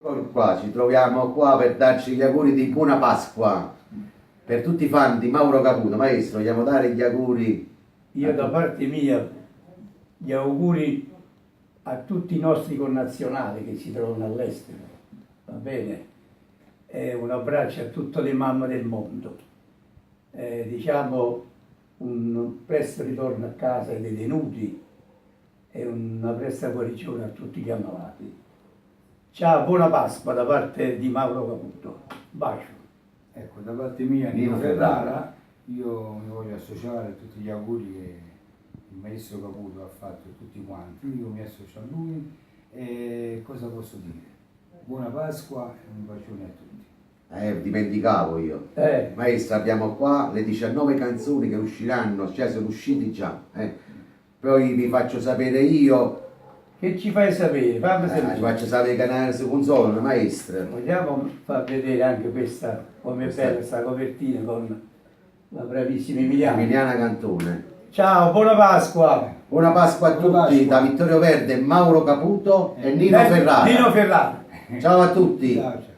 Qua ci troviamo qua per darci gli auguri di buona Pasqua per tutti i fan di Mauro Caputo. Maestro, vogliamo dare gli auguri? Io da parte mia gli auguri a tutti i nostri connazionali che si trovano all'estero, va bene? E un abbraccio a tutte le mamme del mondo. Diciamo un presto ritorno a casa ai detenuti e una presta guarigione a tutti gli ammalati. Ciao, buona Pasqua da parte di Mauro Caputo. Bacio. Ecco, da parte mia, Nino Ferrara, io mi voglio associare a tutti gli auguri che il maestro Caputo ha fatto a tutti quanti. Io mi associo a lui e cosa posso dire? Buona Pasqua e un bacione a tutti. Dimenticavo io. Maestro, abbiamo qua le 19 canzoni che usciranno, cioè sono usciti già. Poi vi faccio sapere io. Che ci fai sapere? Fammi sapere. Ci faccio sapere il canale su console, maestro. Vogliamo far vedere anche questa, come è bella questa copertina con la bravissima Emiliana. Emiliana Cantone. Ciao, buona Pasqua! Buona Pasqua a tutti da Vittorio Verde, Mauro Caputo e Nino Ferrara. Nino Ferrara. Ciao a tutti. Ciao, ciao.